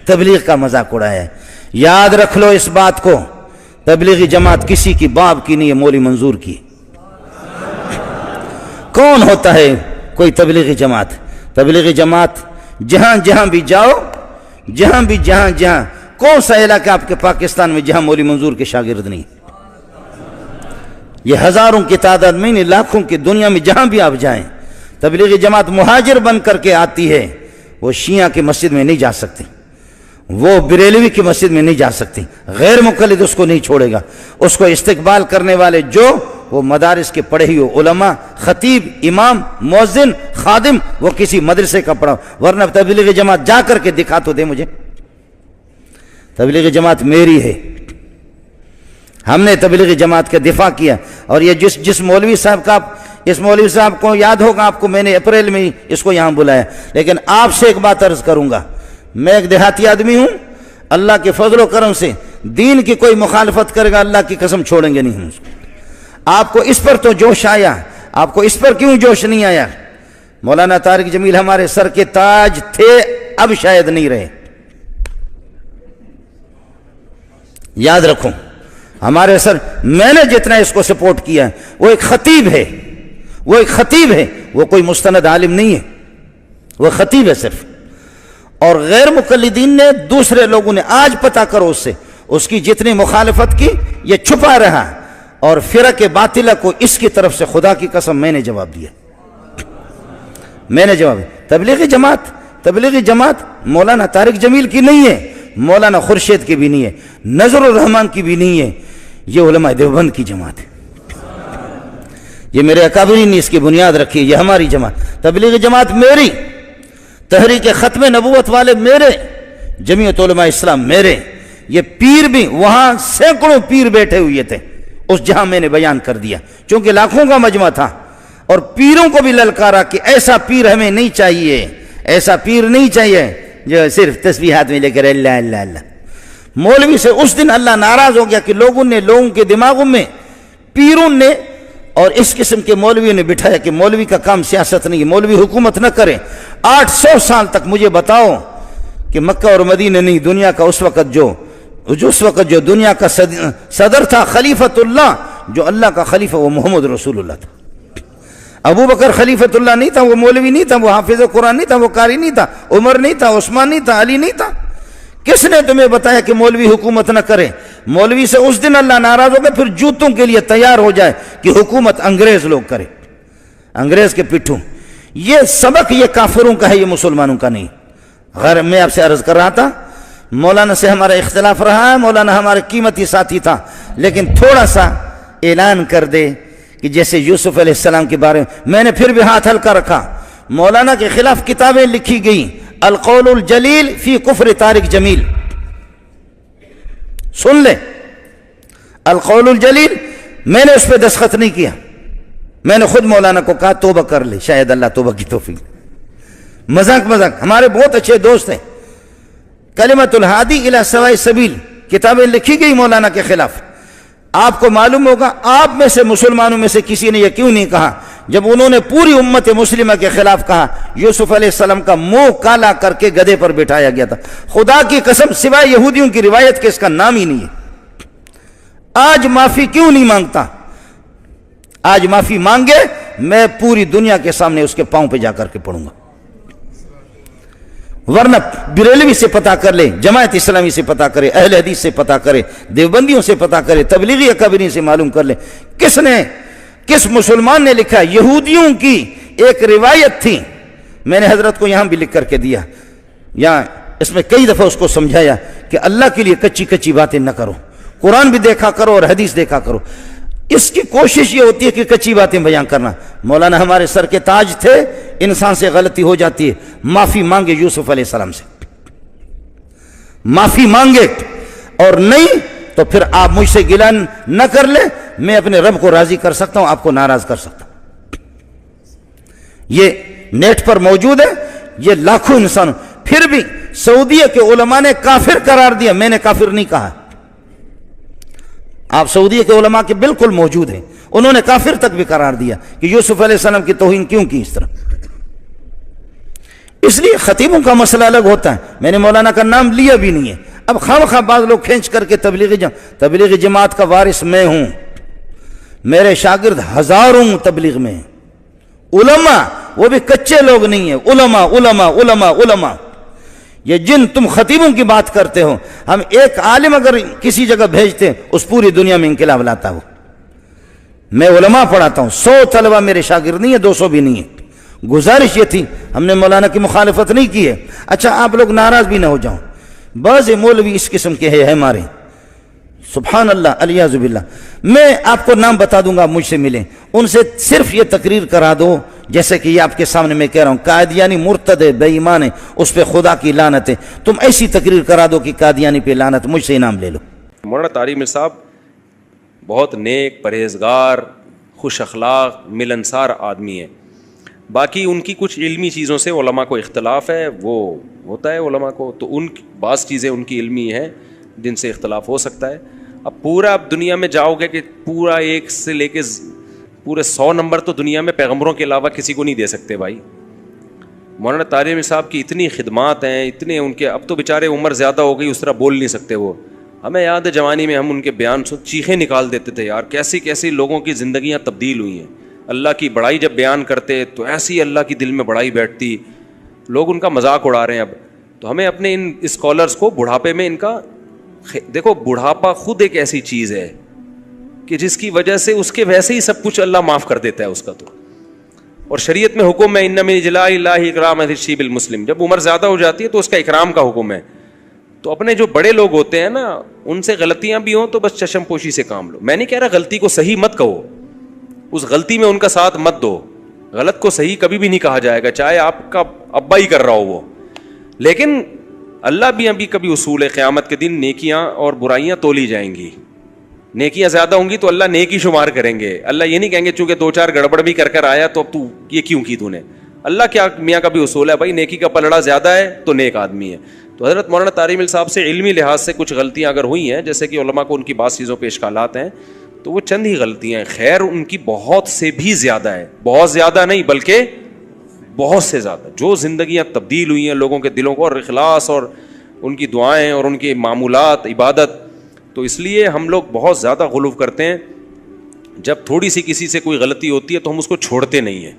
تبلیغ کا مذاق اڑایا ہے۔ یاد رکھ لو اس بات کو، تبلیغی جماعت کسی کی باپ کی نہیں ہے، مولوی منظور کی۔ کون ہوتا ہے کوئی تبلیغی جماعت؟ تبلیغی جماعت جہاں جہاں بھی جاؤ، جہاں کون سا علاقہ آپ کے پاکستان میں جہاں مولوی منظور کے شاگرد نہیں؟ یہ ہزاروں کی تعداد میں نہیں، لاکھوں کی دنیا میں جہاں بھی آپ جائیں، تبلیغی جماعت مہاجر بن کر کے آتی ہے۔ وہ شیعہ کی مسجد میں نہیں جا سکتی، وہ بریلوی کی مسجد میں نہیں جا سکتی، غیر مقلد اس کو نہیں چھوڑے گا۔ اس کو استقبال کرنے والے جو وہ مدارس کے پڑھے ہوئے علماء، خطیب، امام، مؤذن، خادم، وہ کسی مدرسے کا پڑھا، ورنہ تبلیغی جماعت جا کر کے دکھا تو دے مجھے۔ تبلیغی جماعت میری ہے، ہم نے تبلیغی جماعت کا دفاع کیا۔ اور یہ جس مولوی صاحب کا، اس مولوی صاحب کو یاد ہوگا آپ کو، میں نے اپریل میں اس کو یہاں بلایا، لیکن آپ سے ایک بات عرض کروں گا، میں ایک دیہاتی آدمی ہوں، اللہ کے فضل و کرم سے دین کی کوئی مخالفت کرے گا اللہ کی قسم چھوڑیں گے نہیں ہم اس کو۔ آپ کو اس پر تو جوش آیا، آپ کو اس پر کیوں جوش نہیں آیا؟ مولانا طارق جمیل ہمارے سر کے تاج تھے، اب شاید نہیں رہے۔ یاد رکھو ہمارے سر، میں نے جتنا اس کو سپورٹ کیا ہے، وہ ایک خطیب ہے، وہ کوئی مستند عالم نہیں ہے، وہ خطیب ہے صرف۔ اور غیر مقلدین نے، دوسرے لوگوں نے، آج پتہ کرو اس سے، اس کی جتنی مخالفت کی، یہ چھپا رہا، اور فرق باطلہ کو اس کی طرف سے خدا کی قسم میں نے جواب دیا، میں نے جواب دیا۔ تبلیغی جماعت مولانا طارق جمیل کی نہیں ہے، مولانا خورشید کی بھی نہیں ہے، نظر الرحمان کی بھی نہیں ہے، یہ علماء دیوبند کی جماعت ہے۔ یہ میرے اکابرین نے اس کی بنیاد رکھی ہے، یہ ہماری جماعت، تبلیغی جماعت میری، تحریک ختم نبوت والے میرے، جمعیت علماء اسلام میرے۔ یہ پیر بھی، وہاں سینکڑوں پیر بیٹھے ہوئے تھے اس جہاں میں نے بیان کر دیا، چونکہ لاکھوں کا مجمع تھا، اور پیروں کو بھی للکارا کہ ایسا پیر ہمیں نہیں چاہیے، ایسا پیر نہیں چاہیے جو صرف تسبیحات میں لے کر اللہ اللہ اللہ۔ مولوی سے اس دن اللہ ناراض ہو گیا کہ لوگوں کے دماغوں میں پیروں نے اور اس قسم کے مولویوں نے بٹھایا کہ مولوی کا کام سیاست نہیں ہے، مولوی حکومت نہ کرے۔ 800 سال تک مجھے بتاؤ کہ مکہ اور مدینہ نہیں، دنیا کا اس وقت جو دنیا کا صدر تھا، خلیفۃ اللہ، جو اللہ کا خلیفہ، وہ محمد رسول اللہ تھا۔ ابو بکر خلیفۃ اللہ نہیں تھا، وہ مولوی نہیں تھا، وہ حافظ قرآن نہیں تھا، وہ قاری نہیں تھا، عمر نہیں تھا، عثمان نہیں تھا، علی نہیں تھا۔ کس نے تمہیں بتایا کہ مولوی حکومت نہ کرے؟ مولوی سے اس دن اللہ ناراض ہو گیا، پھر جوتوں کے لیے تیار ہو جائے کہ حکومت انگریز لوگ کرے، انگریز کے پٹھوں۔ یہ سبق یہ کافروں کا ہے، یہ مسلمانوں کا نہیں۔ غیر میں آپ سے عرض کر رہا تھا، مولانا سے ہمارا اختلاف رہا ہے، مولانا ہمارے قیمتی ساتھی تھا، لیکن تھوڑا سا اعلان کر دے کہ جیسے یوسف علیہ السلام کے بارے میں نے پھر بھی ہاتھ ہلکا رکھا، مولانا کے خلاف کتابیں لکھی گئیں، القول الجلیل فی کفر طارق جمیل، سن لے، القول الجلیل، میں نے اس پہ دستخط نہیں کیا، میں نے خود مولانا کو کہا توبہ کر لے، شاید اللہ توبہ کی توفیق۔ مذاق ہمارے بہت اچھے دوست ہیں، کلمۃ الہادی الی سواء السبیل کتابیں لکھی گئی مولانا کے خلاف۔ آپ کو معلوم ہوگا، آپ میں سے مسلمانوں میں سے کسی نے یہ کیوں نہیں کہا جب انہوں نے پوری امت مسلمہ کے خلاف کہا، یوسف علیہ السلام کا منہ کالا کر کے گدھے پر بٹھایا گیا تھا، خدا کی قسم سوائے یہودیوں کی روایت کے اس کا نام ہی نہیں ہے۔ آج معافی کیوں نہیں مانگتا؟ آج معافی مانگے، میں پوری دنیا کے سامنے اس کے پاؤں پہ جا کر کے پڑھوں گا، ورنہ بریلوی سے پتہ کر لے، جماعت اسلامی سے پتہ کرے، اہل حدیث سے پتہ کرے، دیوبندیوں سے پتہ کرے، تبلیغی اکابرین سے معلوم کر لے، کس مسلمان نے لکھا؟ یہودیوں کی ایک روایت تھی، میں نے حضرت کو یہاں بھی لکھ کر کے دیا، یہاں اس میں کئی دفعہ اس کو سمجھایا کہ اللہ کے لیے کچی باتیں نہ کرو، قرآن بھی دیکھا کرو اور حدیث دیکھا کرو۔ اس کی کوشش یہ ہوتی ہے کہ کچی باتیں بیان کرنا۔ مولانا ہمارے سر کے تاج تھے، انسان سے غلطی ہو جاتی ہے، معافی مانگے یوسف علیہ السلام سے، معافی مانگے، اور نہیں تو پھر آپ مجھ سے گلہ نہ کر لیں، میں اپنے رب کو راضی کر سکتا ہوں، آپ کو ناراض کر سکتا ہوں۔ یہ نیٹ پر موجود ہے، یہ لاکھوں انسان، پھر بھی سعودیہ کے علماء نے کافر قرار دیا، میں نے کافر نہیں کہا۔ آپ سعودیہ کے علماء کے بالکل موجود ہیں، انہوں نے کافر تک بھی قرار دیا کہ یوسف علیہ السلام کی توہین کیوں کی اس طرح۔ اس لیے خطیبوں کا مسئلہ الگ ہوتا ہے. میں نے مولانا کا نام لیا بھی نہیں ہے. اب خواہ بعض لوگ کھینچ کر کے تبلیغی جماعت کا وارث میں ہوں، میرے شاگرد ہزاروں تبلیغ میں ہیں. علماء وہ بھی کچے لوگ نہیں ہیں، علماء علماء علماء علماء. یہ جن تم خطیبوں کی بات کرتے ہو، ہم ایک عالم اگر کسی جگہ بھیجتے ہیں اس پوری دنیا میں انقلاب لاتا ہو. میں علماء پڑھاتا ہوں، 100 طلبہ میرے شاگرد نہیں ہے، 200 بھی نہیں ہے. گزارش یہ تھی، ہم نے مولانا کی مخالفت نہیں کی ہے. اچھا آپ لوگ ناراض بھی نہ ہو جاؤ، بعض مولوی اس قسم کے ہیں ہمارے، سبحان اللہ الیاذ باللہ. میں آپ کو نام بتا دوں گا، آپ مجھ سے ملیں، ان سے صرف یہ تقریر کرا دو جیسے کہ یہ آپ کے سامنے میں کہہ رہا ہوں، قادیانی مرتد ہے، بے ایمان ہے، اس پہ خدا کی لعنت ہے. تم ایسی تقریر کرا دو کہ قادیانی پہ لعنت، مجھ سے انعام لے لو. مولانا طارق میر صاحب بہت نیک، پرہیزگار، خوش اخلاق، ملنسار آدمی ہیں. باقی ان کی کچھ علمی چیزوں سے علماء کو اختلاف ہے، وہ ہوتا ہے علماء کو، تو ان بعض چیزیں ان کی علمی ہیں جن سے اختلاف ہو سکتا ہے. اب پورا دنیا میں جاؤ گے کہ پورا ایک سے لے کے پورے 100 نمبر تو دنیا میں پیغمبروں کے علاوہ کسی کو نہیں دے سکتے بھائی. مولانا طارق میر صاحب کی اتنی خدمات ہیں، اتنے ان کے، اب تو بیچارے عمر زیادہ ہو گئی، اس طرح بول نہیں سکتے وہ. ہمیں یاد ہے جوانی میں ہم ان کے بیان سن چیخیں نکال دیتے تھے، یار کیسی کیسی لوگوں کی زندگیاں تبدیل ہوئی ہیں. اللہ کی بڑائی جب بیان کرتے تو ایسی اللہ کی دل میں بڑائی بیٹھتی. لوگ ان کا مذاق اڑا رہے ہیں اب. تو ہمیں اپنے ان اسکالرس کو بڑھاپے میں ان کا دیکھو، بڑھاپا خود ایک ایسی چیز ہے کہ جس کی وجہ سے اس کے ویسے ہی سب کچھ اللہ معاف کر دیتا ہے اس کا. تو اور شریعت میں حکم ہے، ان من اجلاء اللہ اکرام الشیب المسلم، جب عمر زیادہ ہو جاتی ہے تو اس کا اکرام کا حکم ہے. تو اپنے جو بڑے لوگ ہوتے ہیں نا، ان سے غلطیاں بھی ہوں تو بس چشم پوشی سے کام لو. میں نہیں کہہ رہا غلطی کو صحیح مت کہو، اس غلطی میں ان کا ساتھ مت دو. غلط کو صحیح کبھی بھی نہیں کہا جائے گا، چاہے آپ کا ابا ہی کر رہا ہو وہ. لیکن اللہ بھی ابھی کبھی اصول ہے، قیامت کے دن نیکیاں اور برائیاں تولی جائیں گی. نیکیاں زیادہ ہوں گی تو اللہ نیکی شمار کریں گے. اللہ یہ نہیں کہیں گے چونکہ 2-4 گڑبڑ بھی کر آیا تو اب تو یہ کیوں کی تو نے. اللہ کیا میاں کا بھی اصول ہے بھائی، نیکی کا پلڑا زیادہ ہے تو نیک آدمی ہے. تو حضرت مولانا طارق میر صاحب سے علمی لحاظ سے کچھ غلطیاں اگر ہوئی ہیں، جیسے کہ علماء کو ان کی بعض چیزوں پہ اشکالات ہیں، تو وہ چند ہی غلطیاں ہیں. خیر ان کی بہت سے بھی زیادہ ہے، بہت زیادہ نہیں بلکہ بہت سے زیادہ. جو زندگیاں تبدیل ہوئی ہیں لوگوں کے دلوں کو، اور اخلاص اور ان کی دعائیں اور ان کے معمولات، عبادت. تو اس لیے ہم لوگ بہت زیادہ غلو کرتے ہیں. جب تھوڑی سی کسی سے کوئی غلطی ہوتی ہے تو ہم اس کو چھوڑتے نہیں ہیں.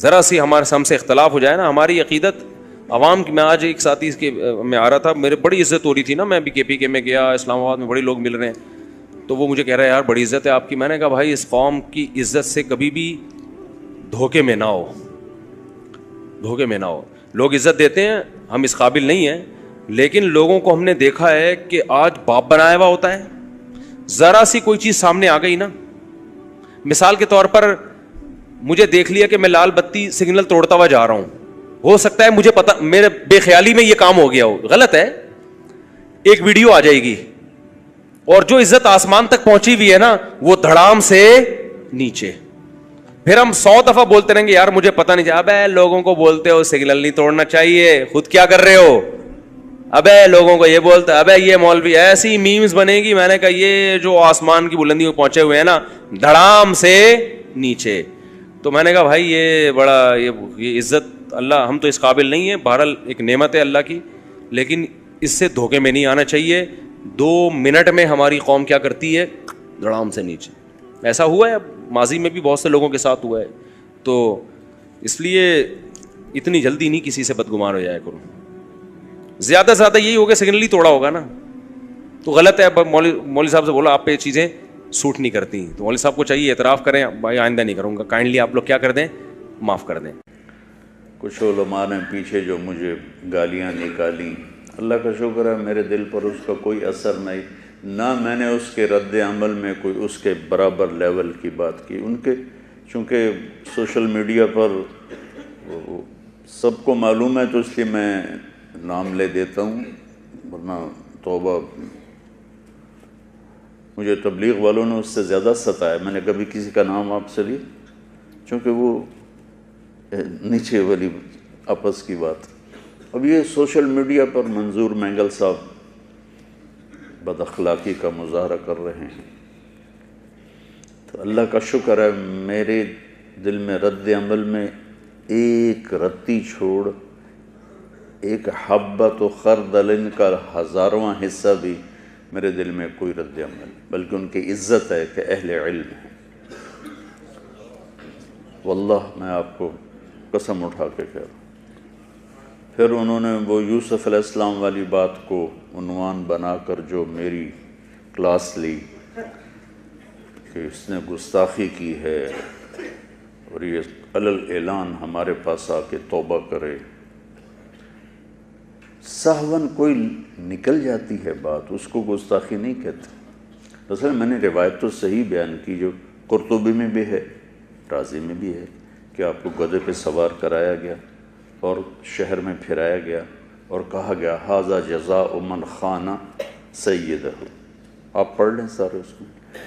ذرا سی ہم سے اختلاف ہو جائے نا، ہماری عقیدت عوام کی. میں آج ایک ساتھی کے میں آ رہا تھا، میرے بڑی عزت ہو رہی تھی نا، میں بھی KPK میں گیا، اسلام آباد میں بڑے لوگ مل رہے ہیں، تو وہ مجھے کہہ رہا ہے یار بڑی عزت ہے آپ کی. میں نے کہا بھائی اس قوم کی عزت سے کبھی بھی دھوکے میں نہ ہو، دھوکے میں نہ ہو. لوگ عزت دیتے ہیں، ہم اس قابل نہیں ہیں، لیکن لوگوں کو ہم نے دیکھا ہے کہ آج باپ بنایا ہوا ہوتا ہے. ذرا سی کوئی چیز سامنے آ گئی نا، مثال کے طور پر مجھے دیکھ لیا کہ میں لال بتی سگنل توڑتا ہوا جا رہا ہوں، ہو سکتا ہے مجھے پتا، میرے بے خیالی میں یہ کام ہو گیا ہو، غلط ہے، ایک ویڈیو آ جائے گی اور جو عزت آسمان تک پہنچی ہوئی ہے نا وہ دھڑام سے نیچے. پھر ہم 100 دفعہ بولتے رہیں گے یار مجھے پتا نہیں چلا. ابے لوگوں کو بولتے ہو سگنل نہیں توڑنا چاہیے، خود کیا کر رہے ہو؟ ابے لوگوں کو یہ بولتے، ابے یہ مولوی، ایسی میمز بنے گی. میں نے کہا یہ جو آسمان کی بلندیوں پہنچے ہوئے ہیں نا، دھڑام سے نیچے. تو میں نے کہا بھائی یہ بڑا یہ عزت اللہ، ہم تو اس قابل نہیں ہیں. بہرحال ایک نعمت ہے اللہ کی، لیکن اس سے دھوکے میں نہیں آنا چاہیے. 2 منٹ میں ہماری قوم کیا کرتی ہے؟ دھڑام سے نیچے. ایسا ہوا ہے ماضی میں بھی بہت سے لوگوں کے ساتھ ہوا ہے. تو اس لیے اتنی جلدی نہیں کسی سے بدگمان ہو جایا کرو. زیادہ سے زیادہ یہی ہوگا سگنل ہی توڑا ہوگا نا تو غلط ہے. مولوی صاحب سے بولا آپ پہ یہ چیزیں سوٹ نہیں کرتی، تو مولوی صاحب کو چاہیے اعتراف کریں، بھائی آئندہ نہیں کروں گا، کائنڈلی آپ لوگ کیا کر دیں، معاف کر دیں. کچھ علماء نے پیچھے جو مجھے گالیاں نکالی، اللہ کا شکر ہے میرے دل پر اس کا کوئی اثر نہیں، نہ میں نے اس کے رد عمل میں کوئی اس کے برابر لیول کی بات کی. ان کے چونکہ سوشل میڈیا پر سب کو معلوم ہے تو اس لیے میں نام لے دیتا ہوں، ورنہ توبہ. مجھے تبلیغ والوں نے اس سے زیادہ ستایا، میں نے کبھی کسی کا نام آپ سے لیا، چونکہ وہ نیچے والی آپس کی بات. اب یہ سوشل میڈیا پر منظور مینگل صاحب بد اخلاقی کا مظاہرہ کر رہے ہیں، تو اللہ کا شکر ہے میرے دل میں رد عمل میں ایک رتی چھوڑ ایک حبۃ و خردل کا 1000واں حصہ بھی میرے دل میں کوئی رد عمل، بلکہ ان کی عزت ہے کہ اہل علم ہے۔ واللہ میں آپ کو قسم اٹھا کے کہہ رہا ہوں۔ پھر انہوں نے وہ یوسف علیہ السلام والی بات کو عنوان بنا کر جو میری کلاس لی کہ اس نے گستاخی کی ہے اور یہ علل اعلان ہمارے پاس آ کے توبہ کرے۔ سہون کوئی نکل جاتی ہے بات، اس کو گستاخی نہیں کہتے۔ اصل میں نے روایت تو صحیح بیان کی جو قرطبی میں بھی ہے، رازی میں بھی ہے، کہ آپ کو گدھے پہ سوار کرایا گیا اور شہر میں پھرایا گیا اور کہا گیا ھذا جزاء من خان سیدہ۔ آپ پڑھ لیں سارے اس میں۔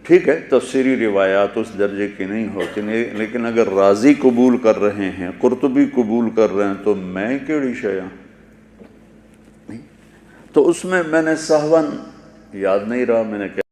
ٹھیک ہے، تفسیری روایات اس درجے کی نہیں ہوتی، لیکن اگر رازی قبول کر رہے ہیں، قرطبی قبول کر رہے ہیں، تو میں کیڑی شے ہاں؟ تو اس میں نے سہون یاد نہیں رہا، میں نے کہا